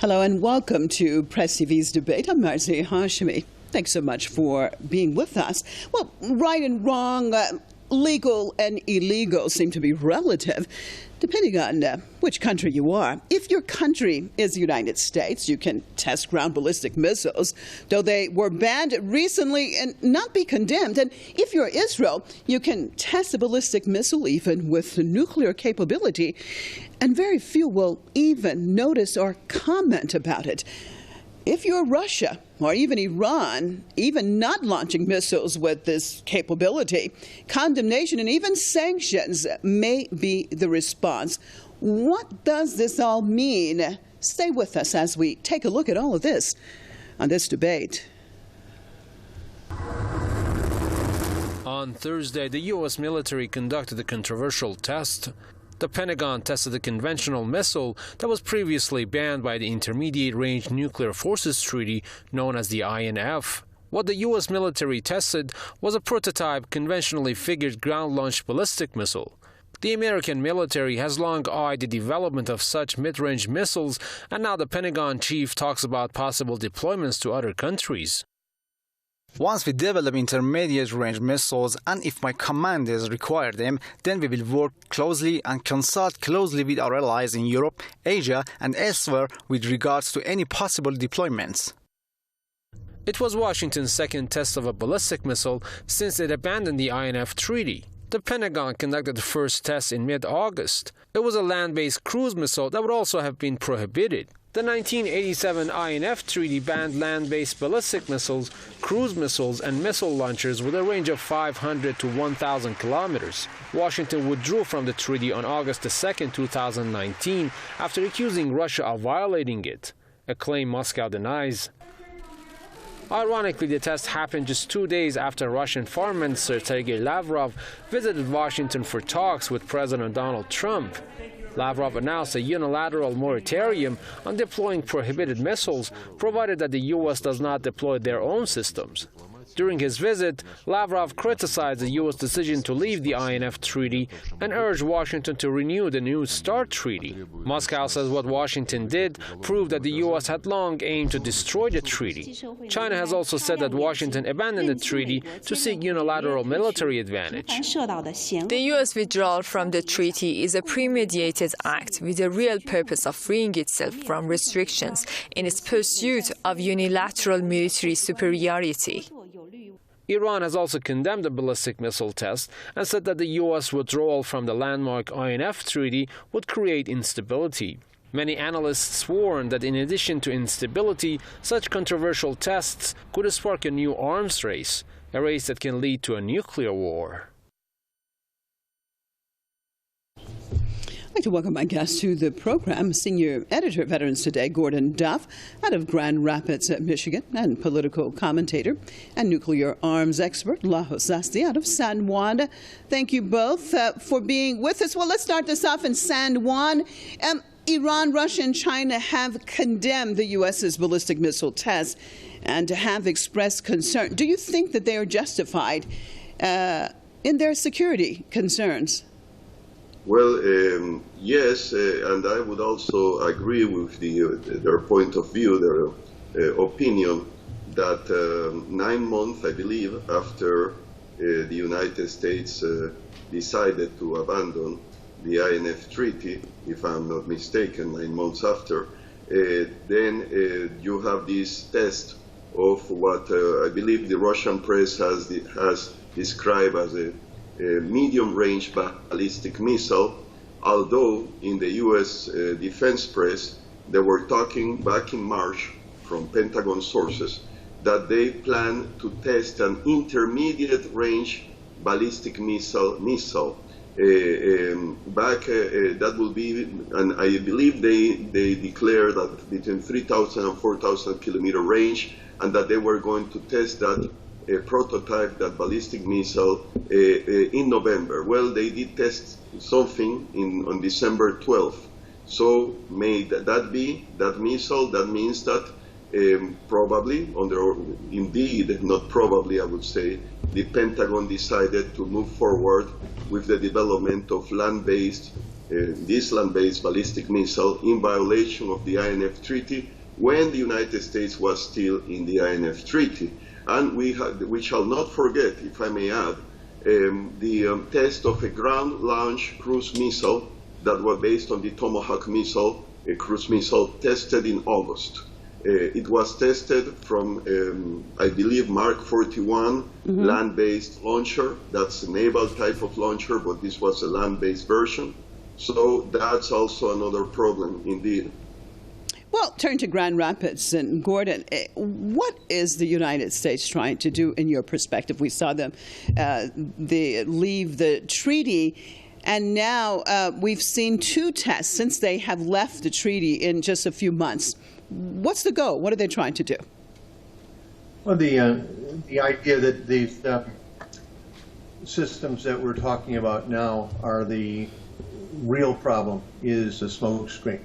Hello and welcome to Press TV's debate. I'm Marzi Hashimi. Thanks so much for being with us. Well, right and wrong, legal and illegal seem to be relative, depending on which country you are. If your country is the United States, you can test ground ballistic missiles, though they were banned recently and not be condemned. And if you're Israel, you can test a ballistic missile even with nuclear capability, and very few will even notice or comment about it. If you're Russia or even Iran, even not launching missiles with this capability, condemnation and even sanctions may be the response. What does this all mean? Stay with us as we take a look at all of this on this debate. On Thursday, the U.S. military conducted a controversial test. The Pentagon tested a conventional missile that was previously banned by the Intermediate Range Nuclear Forces Treaty, known as the INF. What the U.S. military tested was a prototype conventionally figured ground-launched ballistic missile. The American military has long eyed the development of such mid-range missiles, and now the Pentagon chief talks about possible deployments to other countries. Once we develop intermediate-range missiles, and if my commanders require them, then we will work closely and consult closely with our allies in Europe, Asia, and elsewhere with regards to any possible deployments. It was Washington's second test of a ballistic missile since it abandoned the INF treaty. The Pentagon conducted the first test in mid-August. It was a land-based cruise missile that would also have been prohibited. The 1987 INF treaty banned land-based ballistic missiles, cruise missiles, and missile launchers with a range of 500 to 1,000 kilometers. Washington withdrew from the treaty on August 2, 2019, after accusing Russia of violating it, a claim Moscow denies. Ironically, the test happened just 2 days after Russian Foreign Minister Sergei Lavrov visited Washington for talks with President Donald Trump. Lavrov announced a unilateral moratorium on deploying prohibited missiles, provided that the U.S. does not deploy their own systems. During his visit, Lavrov criticized the U.S. decision to leave the INF treaty and urged Washington to renew the New START treaty. Moscow says what Washington did proved that the U.S. had long aimed to destroy the treaty. China has also said that Washington abandoned the treaty to seek unilateral military advantage. The U.S. withdrawal from the treaty is a premeditated act with the real purpose of freeing itself from restrictions in its pursuit of unilateral military superiority. Iran has also condemned the ballistic missile test and said that the U.S. withdrawal from the landmark INF treaty would create instability. Many analysts warned that in addition to instability, such controversial tests could spark a new arms race, a race that can lead to a nuclear war. I'd like to welcome my guest to the program, Senior Editor of Veterans Today, Gordon Duff, out of Grand Rapids, Michigan, and political commentator and nuclear arms expert, Lajos Szaszdi, out of San Juan. Thank you both for being with us. Well, let's start this off in San Juan. Iran, Russia, and China have condemned the U.S.'s ballistic missile test and have expressed concern. Do you think that they are justified in their security concerns? Well, yes, and I would also agree with their point of view, their opinion, that 9 months, I believe, after the United States decided to abandon the INF treaty, if I'm not mistaken, 9 months after, then you have this test of what I believe the Russian press has described as a medium-range ballistic missile, although in the U.S. defense press, they were talking back in March from Pentagon sources that they plan to test an intermediate-range ballistic missile. That will be, and I believe they declared that between 3,000 and 4,000 kilometer range, and that they were going to test that prototype, that ballistic missile, in November. Well, they did test something on December 12th. So may that be that missile? That means that probably, indeed, not probably, I would say, the Pentagon decided to move forward with the development of land-based this land-based ballistic missile in violation of the INF Treaty when the United States was still in the INF Treaty. And we shall not forget, if I may add, the test of a ground-launched cruise missile that was based on the Tomahawk missile, a cruise missile tested in August. It was tested from, I believe, Mark 41 land-based launcher. That's a naval type of launcher, but this was a land-based version. So that's also another problem indeed. Well, turn to Grand Rapids and Gordon. What is the United States trying to do in your perspective? We saw them leave the treaty, and now we've seen 2 tests since they have left the treaty in just a few months. What's the goal? What are they trying to do? Well, the idea that these systems that we're talking about now are the real problem is a smoke screen.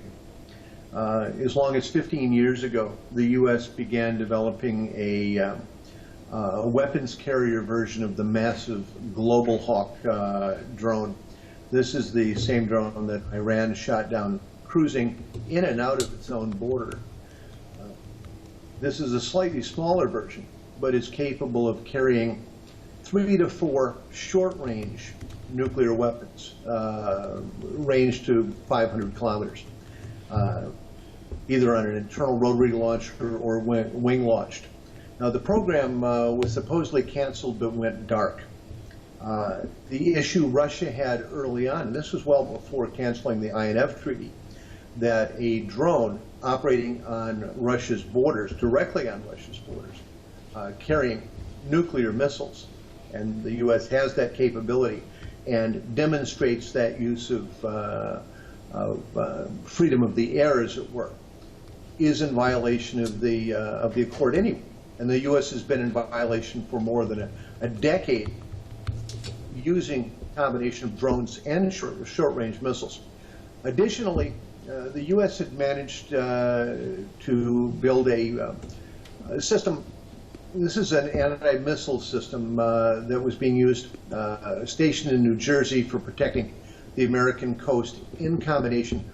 As long as 15 years ago, the U.S. began developing a weapons carrier version of the massive Global Hawk drone. This is the same drone that Iran shot down cruising in and out of its own border. This is a slightly smaller version, but is capable of carrying 3 to 4 short-range nuclear weapons, range to 500 kilometers, either on an internal rotary launcher or wing-launched. Now, the program was supposedly canceled but went dark. The issue Russia had early on, and this was well before canceling the INF Treaty, that a drone operating on Russia's borders, directly on Russia's borders, carrying nuclear missiles, and the U.S. has that capability and demonstrates that use of freedom of the air, as it were, is in violation of the accord anyway. And the U.S. has been in violation for more than a decade, using a combination of drones and short-range missiles. Additionally, the U.S. had managed to build a system. This is an anti-missile system that was being used, stationed in New Jersey for protecting the American coast in combination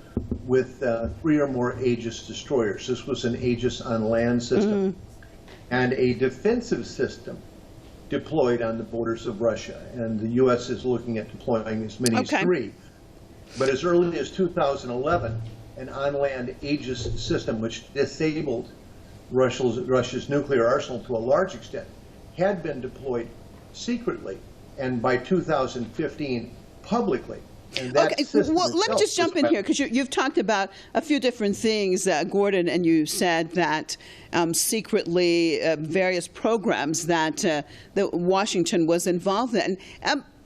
with 3 or more Aegis destroyers. This was an Aegis on land system and a defensive system deployed on the borders of Russia. And the U.S. is looking at deploying as many as 3. But as early as 2011, an on-land Aegis system, which disabled Russia's nuclear arsenal to a large extent, had been deployed secretly, and by 2015, publicly. And that well, let me just jump in here, because you've talked about a few different things, Gordon, and you said that secretly various programs that Washington was involved in.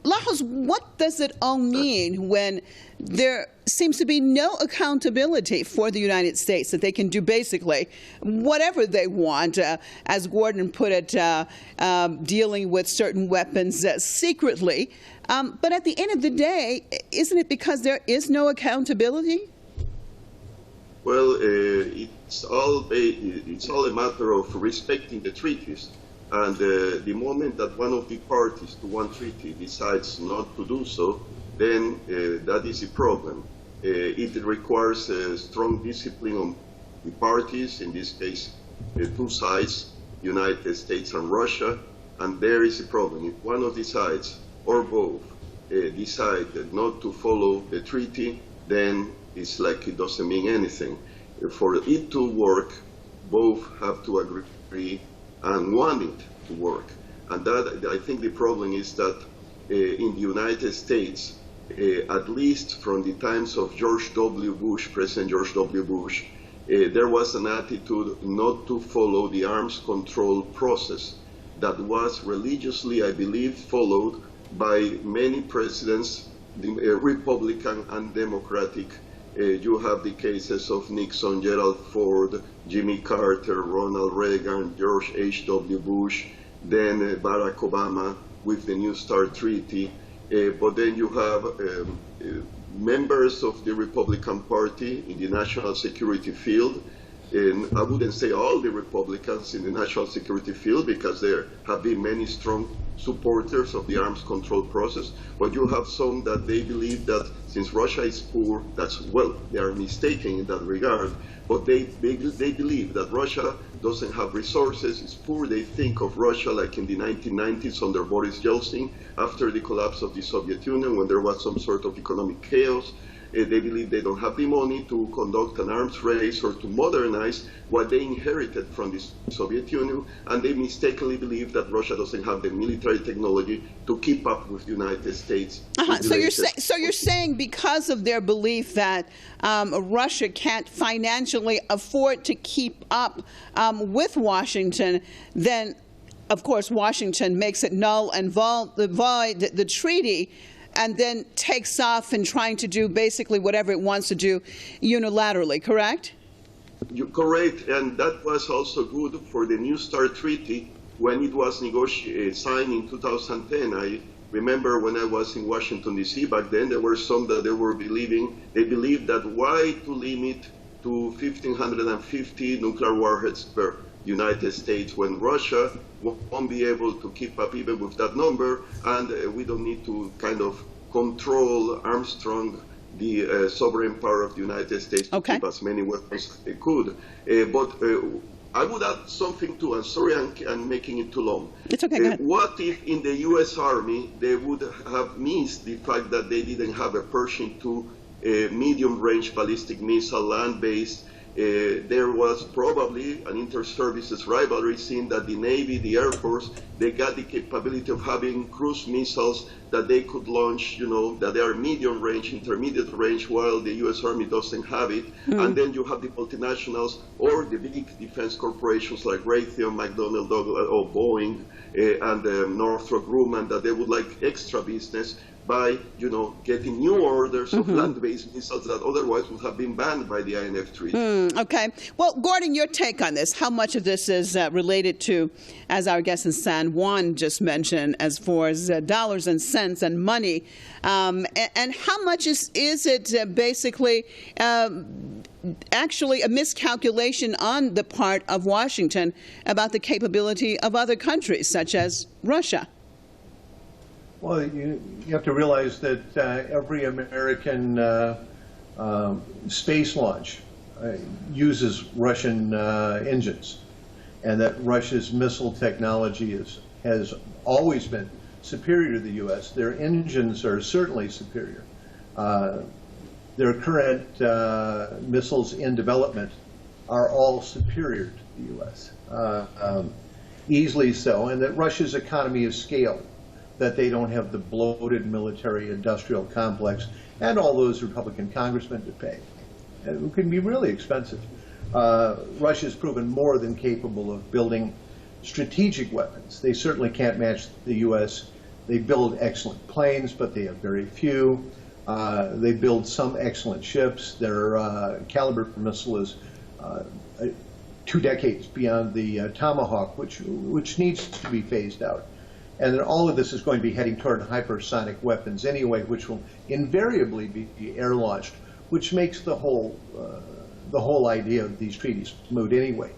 Lajos, what does it all mean when there seems to be no accountability for the United States, that they can do basically whatever they want, as Gordon put it, dealing with certain weapons secretly? But at the end of the day, isn't it because there is no accountability? Well, it's all a matter of respecting the treaties. And the moment that one of the parties to one treaty decides not to do so, then that is a problem. It requires strong discipline on the parties, in this case, 2 sides, United States and Russia, and there is a problem. If one of the sides or both decide not to follow the treaty, then it's like it doesn't mean anything. For it to work, both have to agree and want it to work. And that, I think the problem is that in the United States, at least from the times of George W. Bush, President George W. Bush, there was an attitude not to follow the arms control process that was religiously, I believe, followed by many presidents, Republican and Democratic. You have the cases of Nixon, Gerald Ford, Jimmy Carter, Ronald Reagan, George H.W. Bush, then Barack Obama with the New START Treaty. But then you have members of the Republican Party in the national security field and I wouldn't say all the Republicans in the national security field, because there have been many strong supporters of the arms control process, but you have some that they believe that since Russia is poor, they are mistaken in that regard, but they believe that Russia doesn't have resources, it's poor. They think of Russia like in the 1990s under Boris Yeltsin, after the collapse of the Soviet Union, when there was some sort of economic chaos. They believe they don't have the money to conduct an arms race or to modernize what they inherited from the Soviet Union, and they mistakenly believe that Russia doesn't have the military technology to keep up with the United States. So you're saying because of their belief that Russia can't financially afford to keep up with Washington, then of course Washington makes it null and void the treaty, and then takes off in trying to do basically whatever it wants to do unilaterally, correct? You're correct, and that was also good for the New START Treaty when it was signed in 2010. I remember when I was in Washington, D.C. back then, there were some that they believed that why to limit to 1,550 nuclear warheads per United States when Russia won't be able to keep up even with that number, and we don't need to kind of control Armstrong, the sovereign power of the United States, to keep as many weapons as they could. But I would add something too, and sorry I'm making it too long. It's okay, go ahead. What if in the U.S. Army they would have missed the fact that they didn't have a Pershing II medium-range ballistic missile land-based? There was probably an inter-services rivalry, seeing that the Navy, the Air Force, they got the capability of having cruise missiles that they could launch, that they are medium range, intermediate range, while the U.S. Army doesn't have it. And then you have the multinationals or the big defense corporations like Raytheon, McDonnell Douglas, or Boeing, and Northrop Grumman, that they would like extra business by, getting new orders of land-based missiles that otherwise would have been banned by the INF Treaty. Okay. Well, Gordon, your take on this. How much of this is related to, as our guest in San Juan just mentioned, as far as dollars and cents and money, and how much is it basically actually a miscalculation on the part of Washington about the capability of other countries, such as Russia? Well, you have to realize that every American space launch uses Russian engines, and that Russia's missile technology has always been superior to the U.S. Their engines are certainly superior. Their current missiles in development are all superior to the U.S., easily so, and that Russia's economy is scaled, that they don't have the bloated military-industrial complex and all those Republican congressmen to pay. It can be really expensive. Russia's proven more than capable of building strategic weapons. They certainly can't match the U.S. They build excellent planes, but they have very few. They build some excellent ships. Their caliber missile is 2 decades beyond the Tomahawk, which needs to be phased out. And then all of this is going to be heading toward hypersonic weapons anyway, which will invariably be air-launched, which makes the whole idea of these treaties moot anyway.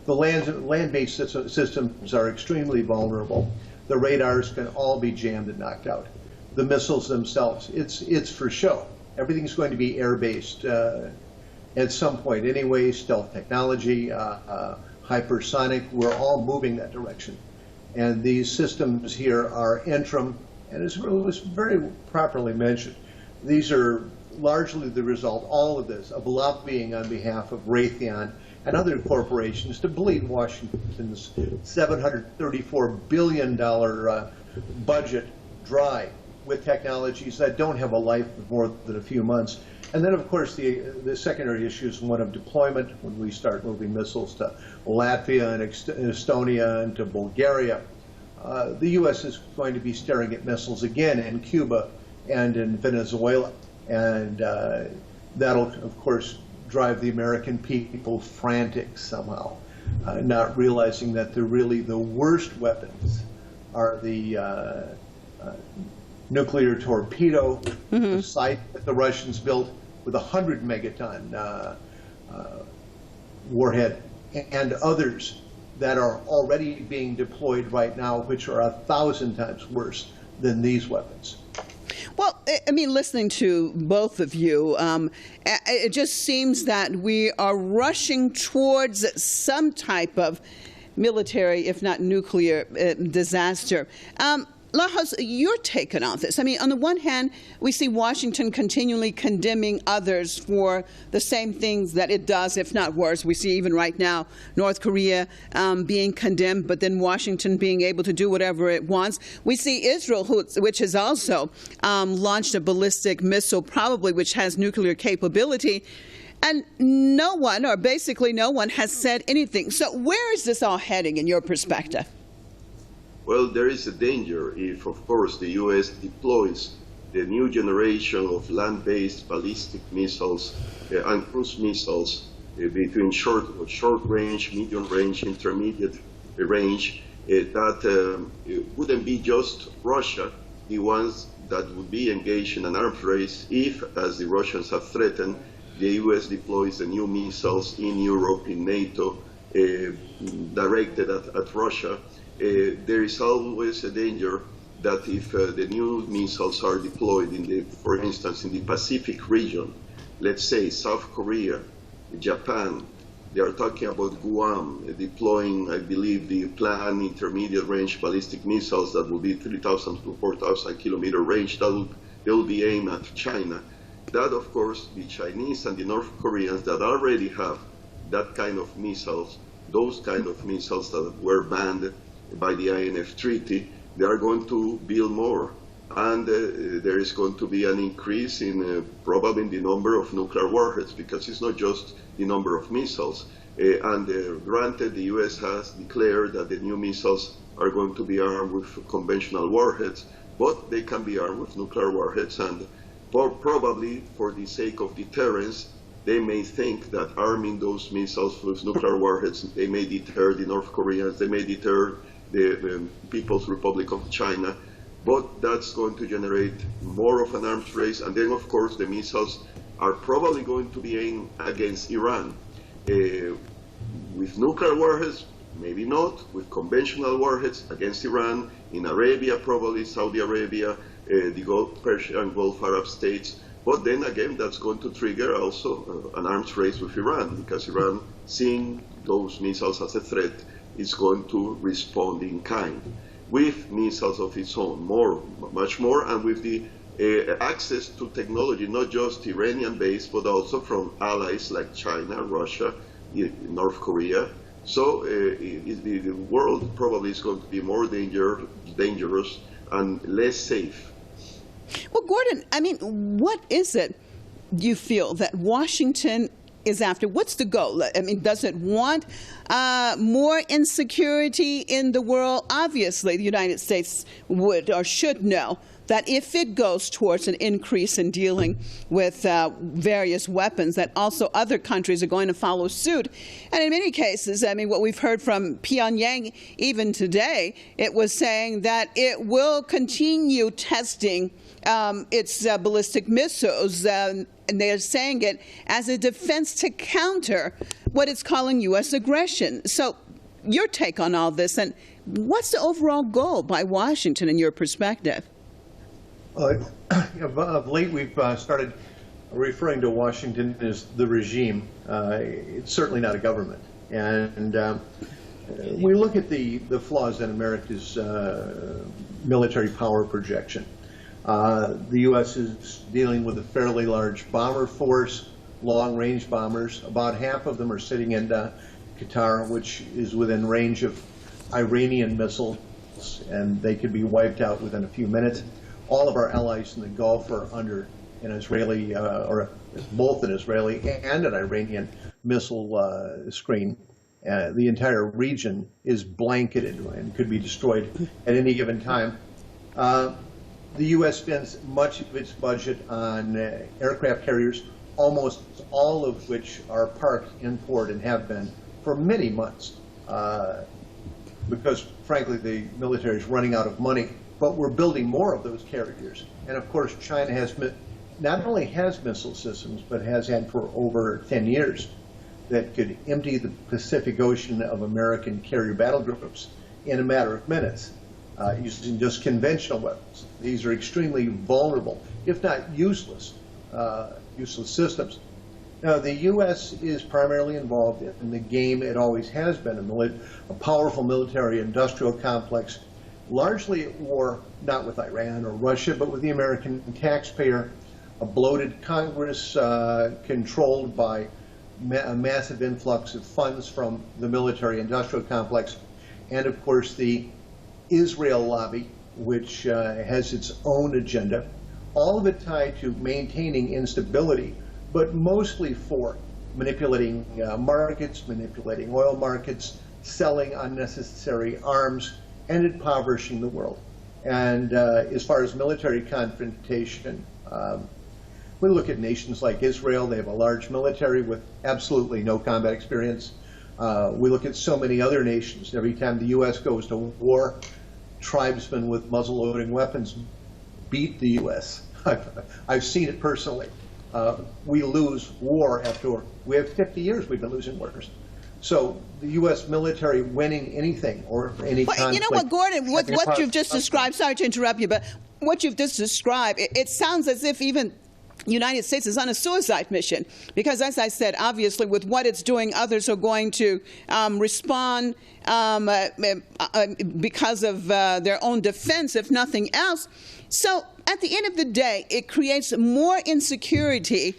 The land-based systems are extremely vulnerable. The radars can all be jammed and knocked out. The missiles themselves, it's for show. Everything's going to be air-based at some point anyway. Stealth technology, hypersonic, we're all moving that direction. And these systems here are interim, and as was very properly mentioned, these are largely the result, all of this, of lobbying on behalf of Raytheon and other corporations to bleed Washington's $734 billion budget dry with technologies that don't have a life of more than a few months. And then, of course, the secondary issue is one of deployment when we start moving missiles to Latvia and Estonia and to Bulgaria. The U.S. is going to be staring at missiles again in Cuba and in Venezuela. And that'll, of course, drive the American people frantic somehow, not realizing that the worst weapons are the nuclear torpedo, the site that the Russians built with 100 megaton warhead, and others that are already being deployed right now, which are 1,000 times worse than these weapons. Well, I mean, listening to both of you, it just seems that we are rushing towards some type of military, if not nuclear, disaster. Lajos, your take on all this. I mean, on the one hand, we see Washington continually condemning others for the same things that it does, if not worse. We see even right now North Korea being condemned, but then Washington being able to do whatever it wants. We see Israel, which has also launched a ballistic missile, probably which has nuclear capability. And no one, or basically no one, has said anything. So where is this all heading in your perspective? Well, there is a danger if, of course, the U.S. deploys the new generation of land-based ballistic missiles and cruise missiles between short range, medium range, intermediate range, that wouldn't be just Russia, the ones that would be engaged in an arms race if, as the Russians have threatened, the U.S. deploys the new missiles in Europe, in NATO, directed at Russia. There is always a danger that if the new missiles are deployed for instance, in the Pacific region, let's say South Korea, Japan, they are talking about Guam deploying, I believe, the planned intermediate range ballistic missiles that will be 3,000 to 4,000 kilometer range. They will be aimed at China. That, of course, the Chinese and the North Koreans that already have that kind of missiles, those kind of missiles that were banned by the INF treaty, they are going to build more. And there is going to be an increase in probably in the number of nuclear warheads, because it's not just the number of missiles. Granted, the U.S. has declared that the new missiles are going to be armed with conventional warheads, but they can be armed with nuclear warheads. And probably for the sake of deterrence, they may think that arming those missiles with nuclear warheads, they may deter the North Koreans, they may deter the People's Republic of China, but that's going to generate more of an arms race. And then, of course, the missiles are probably going to be aimed against Iran. With nuclear warheads, maybe not. With conventional warheads against Iran, in Arabia, probably Saudi Arabia, the Persian Gulf Arab states. But then again, that's going to trigger also an arms race with Iran, because Iran, seeing those missiles as a threat, is going to respond in kind with missiles of its own, much more, and with the access to technology, not just Iranian-based, but also from allies like China, Russia, North Korea. So the world probably is going to be more dangerous and less safe. Well, Gordon, I mean, what is it you feel that Washington is after? What's the goal? I mean, does it want more insecurity in the world? Obviously, the United States would or should know that if it goes towards an increase in dealing with various weapons, that also other countries are going to follow suit. And in many cases, I mean, what we've heard from Pyongyang even today, it was saying that it will continue testing its ballistic missiles, and they're saying it as a defense to counter what it's calling U.S. aggression. So your take on all this, and what's the overall goal by Washington in your perspective? Of late, we've started referring to Washington as the regime. It's certainly not a government. And we look at the flaws in America's military power projection. The U.S. is dealing with a fairly large bomber force, long-range bombers. About half of them are sitting in Qatar, which is within range of Iranian missiles, and they could be wiped out within a few minutes. All of our allies in the Gulf are under an Israeli, or both an Israeli and an Iranian missile screen. The entire region is blanketed and could be destroyed at any given time. The U.S. spends much of its budget on aircraft carriers, almost all of which are parked in port and have been for many months, because, frankly, the military is running out of money. But we're building more of those carriers. And, of course, China has not only has missile systems, but has had for over 10 years. that could empty the Pacific Ocean of American carrier battle groups in a matter of minutes, using just conventional weapons. These are extremely vulnerable, if not useless systems. Now, the U.S. is primarily involved in the game it always has been, a powerful military-industrial complex, largely at war, not with Iran or Russia, but with the American taxpayer, a bloated Congress controlled by a massive influx of funds from the military-industrial complex, and of course the Israel lobby, which has its own agenda, all of it tied to maintaining instability, but mostly for manipulating markets, manipulating oil markets, selling unnecessary arms, and impoverishing the world. And as far as military confrontation, we look at nations like Israel. They have a large military with absolutely no combat experience. We look at so many other nations. Every time the U.S. goes to war, tribesmen with muzzle-loading weapons beat the U.S. I've seen it personally. We lose war after we have 50 years we've been losing wars. So the U.S. military winning anything or any conflict. You know what, Gordon, what you've just described, sorry to interrupt you, but what you've just described, it sounds as if even the United States is on a suicide mission, because as I said, obviously with what it's doing, others are going to respond because of their own defense, if nothing else. So at the end of the day, it creates more insecurity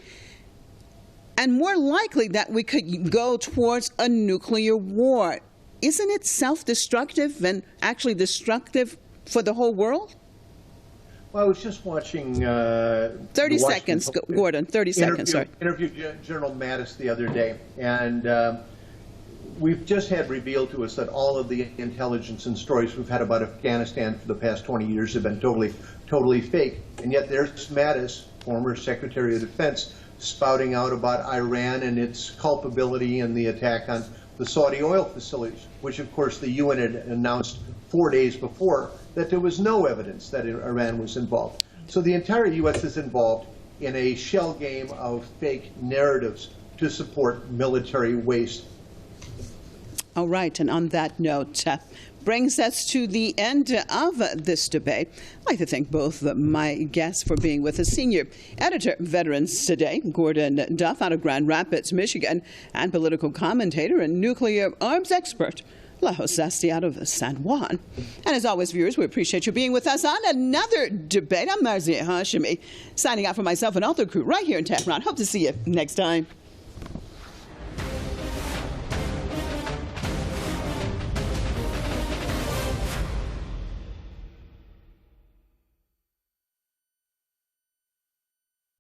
and more likely that we could go towards a nuclear war. Isn't it self-destructive and actually destructive for the whole world? Well, I was just watching 30 seconds, Gordon, 30 seconds, sorry. Interviewed General Mattis the other day, and we've just had revealed to us that all of the intelligence and stories we've had about Afghanistan for the past 20 years have been totally fake. And yet there's Mattis, former Secretary of Defense, spouting out about Iran and its culpability in the attack on the Saudi oil facilities, which of course the UN had announced 4 days before that there was no evidence that Iran was involved. So the entire U.S. is involved in a shell game of fake narratives to support military waste. All right, and on that note, brings us to the end of this debate. I'd like to thank both my guests for being with us. Senior Editor, Veterans Today, Gordon Duff out of Grand Rapids, Michigan, and political commentator and nuclear arms expert, Lajos Szaszdi out of San Juan. And as always, viewers, we appreciate you being with us on another debate. I'm Marzieh Hashemi, signing out for myself and all the crew right here in Tehran. Hope to see you next time.